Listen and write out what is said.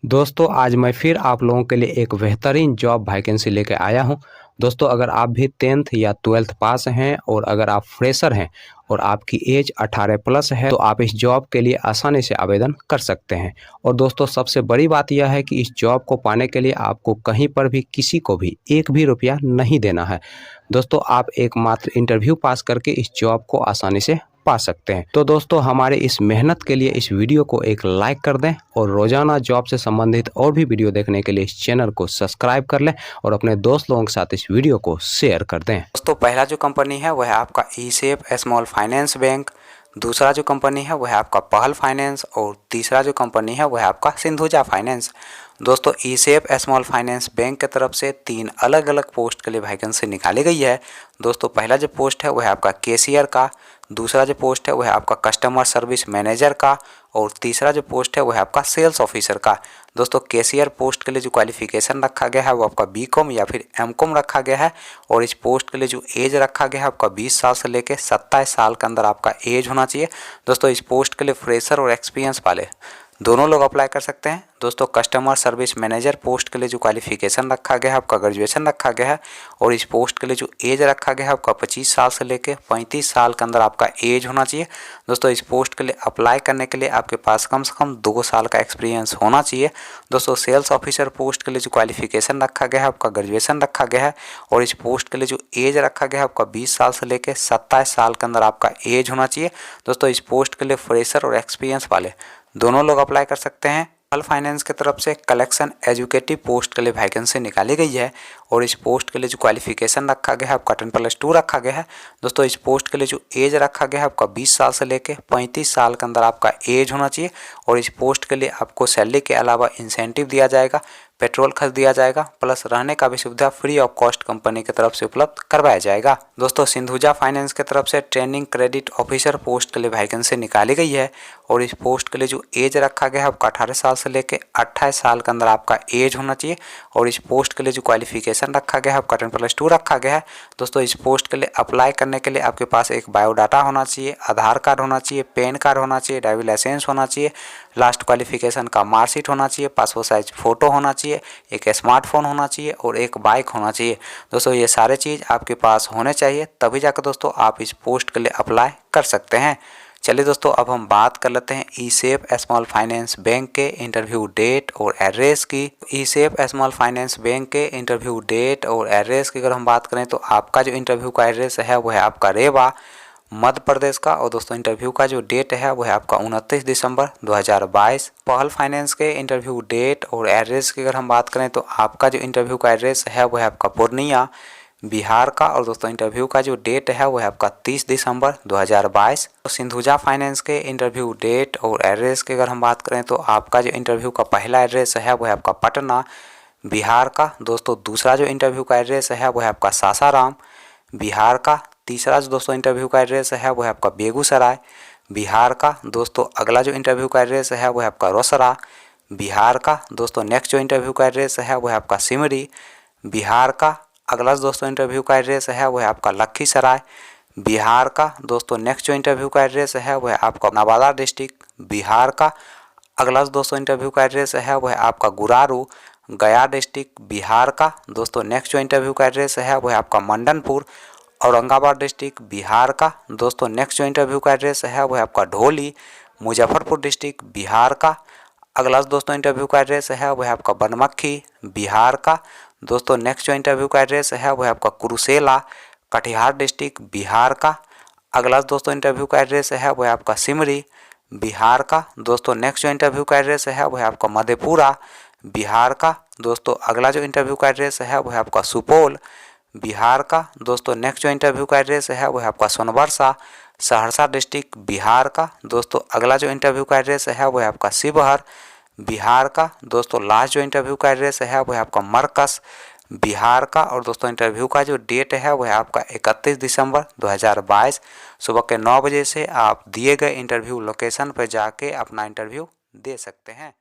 दोस्तों आज मैं फिर आप लोगों के लिए एक बेहतरीन जॉब वैकेंसी लेके आया हूं। दोस्तों अगर आप भी 10th या 12th पास हैं और अगर आप फ्रेशर हैं और आपकी एज 18 प्लस है तो आप इस जॉब के लिए आसानी से आवेदन कर सकते हैं। और दोस्तों सबसे बड़ी बात यह है कि इस जॉब को पाने के लिए आपको कहीं पर भी किसी को भी एक भी रुपया नहीं देना है। दोस्तों आप एकमात्र इंटरव्यू पास करके इस जॉब को आसानी से पा सकते हैं। तो दोस्तों हमारे इस मेहनत के लिए इस वीडियो को एक लाइक कर दें और रोजाना जॉब से संबंधित और भी वीडियो देखने के लिए इस चैनल को सब्सक्राइब कर लें और अपने दोस्त लोगों के साथ इस वीडियो को शेयर कर दें। दोस्तों पहला जो कंपनी है वह है आपका ई-सेफ स्मॉल फाइनेंस बैंक, दूसरा जो कंपनी है वह है आपका पहल फाइनेंस और तीसरा जो कंपनी है वह है आपका सिंधुजा फाइनेंस। दोस्तों ई-सेफ स्मॉल फाइनेंस बैंक की तरफ से 3 अलग अलग पोस्ट के लिए वैकेंसी निकाली गई है। दोस्तों पहला जो पोस्ट है वह है आपका कैशियर का, दूसरा जो पोस्ट है वह है आपका कस्टमर सर्विस मैनेजर का और तीसरा जो पोस्ट है वह है आपका सेल्स ऑफिसर का। दोस्तों कैशियर पोस्ट के लिए जो क्वालिफिकेशन रखा गया है वो आपका बीकॉम या फिर एमकॉम रखा गया है और इस पोस्ट के लिए जो एज रखा गया है आपका 20 साल से लेकर 27 साल के अंदर आपका एज होना चाहिए। दोस्तों इस पोस्ट के लिए फ्रेशर और एक्सपीरियंस वाले दोनों लोग अप्लाई कर सकते हैं। दोस्तों कस्टमर सर्विस मैनेजर पोस्ट के लिए जो क्वालिफिकेशन रखा गया है आपका ग्रेजुएशन रखा गया है और इस पोस्ट के लिए जो एज रखा गया है आपका 25 साल से लेकर 35 साल के अंदर आपका एज होना चाहिए। दोस्तों इस पोस्ट के लिए अप्लाई करने के लिए आपके पास कम से कम 2 साल का एक्सपीरियंस होना चाहिए। दोस्तों सेल्स ऑफिसर पोस्ट के लिए जो क्वालिफिकेशन रखा गया है आपका ग्रेजुएशन रखा गया है और इस पोस्ट के लिए जो एज रखा गया है आपका 20 साल से लेकर 27 साल के अंदर आपका एज होना चाहिए। दोस्तों इस पोस्ट के लिए फ्रेशर और एक्सपीरियंस वाले दोनों लोग अप्लाई कर सकते हैं। पहल फाइनेंस की तरफ से कलेक्शन एजुकेटिव पोस्ट के लिए वैकेंसी निकाली गई है और इस पोस्ट के लिए जो क्वालिफिकेशन रखा गया है आपका 10+2 रखा गया है। दोस्तों इस पोस्ट के लिए जो एज रखा गया है आपका 20 साल से लेकर 35 साल के अंदर आपका एज होना चाहिए और इस पोस्ट के लिए आपको सैलरी के अलावा इंसेंटिव दिया जाएगा, पेट्रोल खर्च दिया जाएगा, प्लस रहने का भी सुविधा फ्री ऑफ कॉस्ट कंपनी की तरफ से उपलब्ध करवाया जाएगा। दोस्तों सिंधुजा फाइनेंस की तरफ से ट्रेनिंग क्रेडिट ऑफिसर पोस्ट के लिए वैकेंसी निकाली गई है और इस पोस्ट के लिए जो एज रखा गया है आपका 18 साल से लेकर 28 साल के अंदर आपका एज होना चाहिए और इस पोस्ट के लिए जो क्वालिफिकेशन रखा गया है आपका 10+2 रखा गया है। दोस्तों इस पोस्ट के लिए अप्लाई करने के लिए आपके पास एक बायोडाटा होना चाहिए, आधार कार्ड होना चाहिए, पैन कार्ड होना चाहिए, ड्राइविंग लाइसेंस होना चाहिए, लास्ट क्वालिफिकेशन का मार्कशीट होना चाहिए, पासपोर्ट साइज फोटो होना चाहिए, एक स्मार्टफोन होना चाहिए और एक बाइक होना चाहिए। दोस्तों ये सारे चीज़ आपके पास होने चाहिए तभी जाकर दोस्तों आप इस पोस्ट के लिए अप्लाई कर सकते हैं। चलिए दोस्तों अब हम बात कर लेते हैं ई-सेफ स्मॉल फाइनेंस बैंक के इंटरव्यू डेट और एड्रेस की। ई-सेफ स्मॉल फाइनेंस बैंक के इंटरव्यू डेट और एड्रेस की अगर हम बात करें तो आपका जो इंटरव्यू का एड्रेस है वो है आपका रेवा मध्य प्रदेश का और दोस्तों इंटरव्यू का जो डेट है वो है आपका 29 दिसंबर 2022। पहल फाइनेंस के इंटरव्यू डेट और एड्रेस की अगर हम बात करें तो आपका जो इंटरव्यू का एड्रेस है वो है आपका पूर्णिया बिहार का और दोस्तों इंटरव्यू का जो डेट है वो है आपका 30 दिसंबर 2022। तो सिंधुजा फाइनेंस के इंटरव्यू डेट और एड्रेस की अगर हम बात करें तो आपका जो इंटरव्यू का पहला एड्रेस है वो है आपका पटना बिहार का। दोस्तों दूसरा जो इंटरव्यू का एड्रेस है वो है आपका सासाराम बिहार का। तीसरा जो दोस्तों इंटरव्यू का एड्रेस है वो है आपका बेगूसराय बिहार का। दोस्तों अगला जो इंटरव्यू का एड्रेस है वो है आपका रोसड़ा बिहार का। दोस्तों नेक्स्ट जो इंटरव्यू का एड्रेस है वो है आपका सिमरी बिहार का। अगला दोस्तों इंटरव्यू का एड्रेस है वो है आपका लखीसराय बिहार का। दोस्तों नेक्स्ट जो इंटरव्यू का एड्रेस है वो है आपका नवादा डिस्ट्रिक्ट बिहार का। अगला दोस्तों इंटरव्यू का एड्रेस है वो है आपका गुरारू गया डिस्ट्रिक्ट बिहार का। दोस्तों नेक्स्ट जो इंटरव्यू का एड्रेस है वो है आपका मंडनपुर औरंगाबाद डिस्ट्रिक्ट बिहार का। दोस्तों नेक्स्ट जो इंटरव्यू का एड्रेस है वो है आपका ढोली मुजफ्फरपुर डिस्ट्रिक्ट बिहार का। अगला दोस्तों इंटरव्यू का एड्रेस है वो है आपका बनमक्खी बिहार का। दोस्तों नेक्स्ट जो इंटरव्यू का एड्रेस है वो है आपका कुरुसेला कटिहार डिस्ट्रिक्ट बिहार का। अगला दोस्तों इंटरव्यू का एड्रेस है वो है आपका सिमरी बिहार का। दोस्तों नेक्स्ट जो इंटरव्यू का एड्रेस है वो है आपका मधेपुरा बिहार का। दोस्तों अगला जो इंटरव्यू का एड्रेस है वो है आपका सुपौल बिहार का। दोस्तों नेक्स्ट जो इंटरव्यू का एड्रेस है वो है आपका सोनबरसा सहरसा डिस्ट्रिक्ट बिहार का। दोस्तों अगला जो इंटरव्यू का एड्रेस है वो है आपका शिवहर बिहार का। दोस्तों लास्ट जो इंटरव्यू का एड्रेस है वो है आपका मरकस बिहार का। और दोस्तों इंटरव्यू का जो डेट है वो है आपका 31 दिसंबर 2022 सुबह के 9 बजे से आप दिए गए इंटरव्यू लोकेशन पर जाके अपना इंटरव्यू दे सकते हैं।